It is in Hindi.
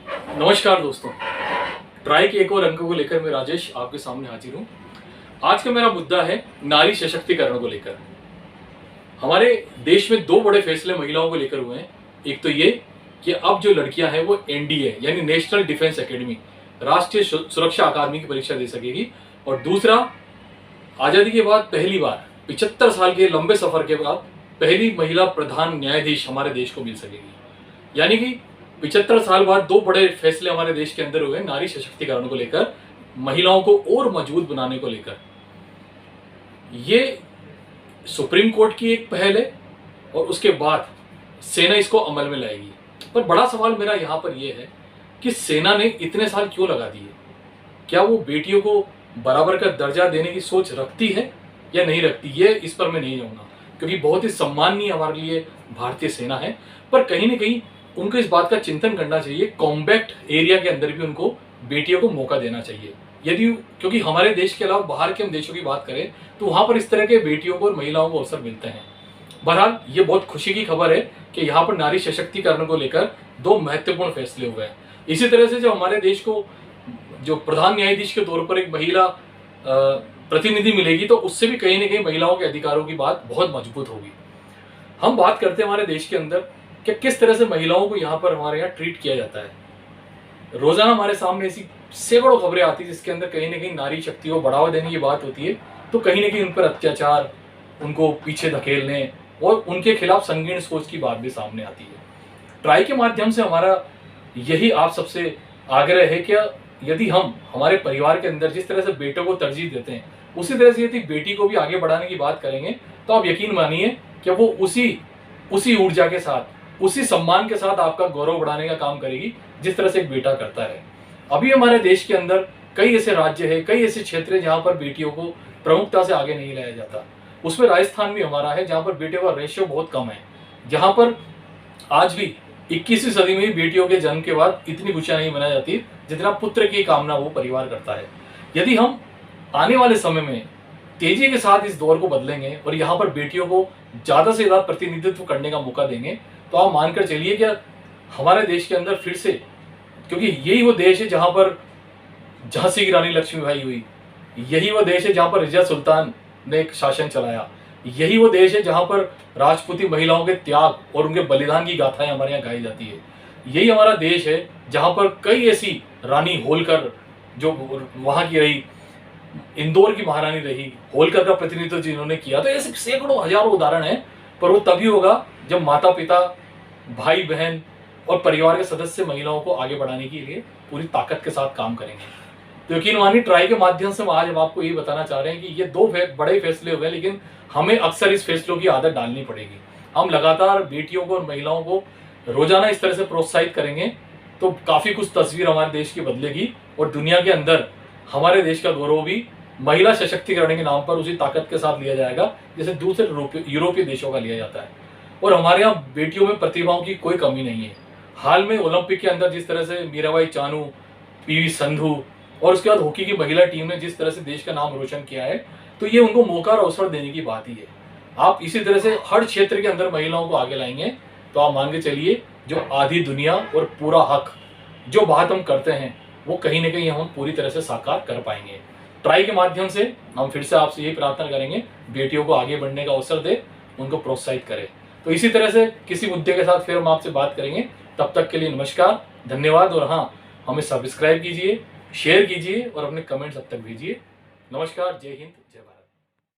नमस्कार दोस्तों, ट्राई के एक और अंक को लेकर मैं राजेश आपके सामने हाजिर हूँ। आज का मेरा मुद्दा है नारी सशक्तिकरण को लेकर। हमारे देश में दो बड़े फैसले महिलाओं को लेकर हुए हैं। एक तो ये कि अब जो लड़कियां हैं वो एनडीए यानी नेशनल डिफेंस एकेडमी, राष्ट्रीय सुरक्षा अकादमी की परीक्षा दे सकेगी। और दूसरा, आजादी के बाद पहली बार 75 साल के लंबे सफर के बाद पहली महिला प्रधान न्यायाधीश हमारे देश को मिल सकेगी। यानी कि 75 साल बाद दो बड़े फैसले हमारे देश के अंदर हुए नारी सशक्तिकरण को लेकर, महिलाओं को और मजबूत बनाने को लेकर। ये सुप्रीम कोर्ट की एक पहल है और उसके बाद सेना इसको अमल में लाएगी। पर बड़ा सवाल मेरा यहाँ पर यह है कि सेना ने इतने साल क्यों लगा दिए? क्या वो बेटियों को बराबर का दर्जा देने की सोच रखती है या नहीं रखती? ये इस पर मैं नहीं जाऊंगा, क्योंकि बहुत ही सम्माननीय हमारे लिए भारतीय सेना है। पर कहीं ना कहीं उनको इस बात का चिंतन करना चाहिए, कॉम्बैक्ट एरिया के अंदर भी उनको बेटियों को मौका देना चाहिए। यदि क्योंकि हमारे देश के अलावा बाहर के हम देशों की बात करें तो वहां पर इस तरह के बेटियों को और महिलाओं को अवसर मिलते हैं। बहरहाल ये बहुत खुशी की खबर है कि यहाँ पर नारी सशक्तिकरण को लेकर दो महत्वपूर्ण फैसले हुए हैं। इसी तरह से जब हमारे देश को जो प्रधान न्यायाधीश के तौर पर एक महिला प्रतिनिधि मिलेगी तो उससे भी कहीं ना कहीं महिलाओं के अधिकारों की बात बहुत मजबूत होगी। हम बात करते हैं हमारे देश के अंदर कि किस तरह से महिलाओं को यहाँ पर हमारे यहाँ ट्रीट किया जाता है। रोजाना हमारे सामने ऐसी सैकड़ों खबरें आती है जिसके अंदर कहीं ना कहीं नारी शक्ति को बढ़ावा देने की बात होती है, तो कहीं ना कहीं उन पर अत्याचार, उनको पीछे धकेलने और उनके खिलाफ संगीन सोच की बात भी सामने आती है। ट्राई के माध्यम से हमारा यही आप सबसे आग्रह है कि यदि हम हमारे परिवार के अंदर जिस तरह से बेटों को तरजीह देते हैं, उसी तरह से यदि बेटी को भी आगे बढ़ाने की बात करेंगे तो आप यकीन मानिए कि वो उसी ऊर्जा के साथ, उसी सम्मान के साथ आपका गौरव बढ़ाने का काम करेगी जिस तरह से एक बेटा करता है। अभी हमारे देश के अंदर कई ऐसे राज्य है, कई ऐसे क्षेत्र है जहां पर बेटियों को प्रमुखता से आगे नहीं लाया जाता। उसमें राजस्थान भी हमारा है जहां पर बेटियों का रेशियो बहुत कम है, जहां पर आज भी 21वीं सदी में बेटियों के जन्म के बाद इतनी खुशियां नहीं मनाई जाती जितना पुत्र की कामना वो परिवार करता है। यदि हम आने वाले समय में तेजी के साथ इस दौर को बदलेंगे और यहाँ पर बेटियों को ज्यादा से ज्यादा प्रतिनिधित्व करने का मौका देंगे तो आप मानकर चलिए कि हमारे देश के अंदर फिर से, क्योंकि यही वो देश है जहां पर झांसी की रानी लक्ष्मीबाई हुई, यही वो देश है जहां पर रजिया सुल्तान ने एक शासन चलाया, यही वो देश है जहां पर राजपूती महिलाओं के त्याग और उनके बलिदान की गाथाएं हमारे यहाँ गाई जाती है। यही हमारा देश है जहां पर कई ऐसी, रानी होलकर जो वहां की रही, इंदौर की महारानी रही, होलकर का प्रतिनिधित्व जिन्होंने किया, तो ऐसे सैकड़ों हजारों उदाहरण हैं। पर वो तभी होगा जब माता पिता, भाई बहन और परिवार के सदस्य महिलाओं को आगे बढ़ाने के लिए पूरी ताकत के साथ काम करेंगे। तो यकीन मानिए ट्राई के माध्यम से आज हम आपको ये बताना चाह रहे हैं कि ये दो बड़े फैसले हुए, लेकिन हमें अक्सर इस फैसलों की आदत डालनी पड़ेगी। हम लगातार बेटियों को और महिलाओं को रोजाना इस तरह से प्रोत्साहित करेंगे तो काफी कुछ तस्वीर हमारे देश की बदलेगी और दुनिया के अंदर हमारे देश का गौरव भी महिला सशक्तिकरण के नाम पर उसी ताकत के साथ लिया जाएगा जैसे दूसरे यूरोपीय देशों का लिया जाता है। और हमारे यहाँ बेटियों में प्रतिभाओं की कोई कमी नहीं है। हाल में ओलंपिक के अंदर जिस तरह से मीराबाई चानू, पीवी संधू और उसके बाद हॉकी की महिला टीम ने जिस तरह से देश का नाम रोशन किया है, तो ये उनको मौका और अवसर देने की बात ही है। आप इसी तरह से हर क्षेत्र के अंदर महिलाओं को आगे लाएंगे तो आप मान के चलिए जो आधी दुनिया और पूरा हक जो बात हम करते हैं वो कहीं ना कहीं हम पूरी तरह से साकार कर पाएंगे। ट्राई के माध्यम से हम फिर से आपसे यही प्रार्थना करेंगे, बेटियों को आगे बढ़ने का अवसर दे, उनको प्रोत्साहित करें। तो इसी तरह से किसी मुद्दे के साथ फिर हम आपसे बात करेंगे। तब तक के लिए नमस्कार, धन्यवाद। और हाँ, हमें सब्सक्राइब कीजिए, शेयर कीजिए और अपने कमेंट्स अब तक भेजिए। नमस्कार, जय हिंद, जय भारत।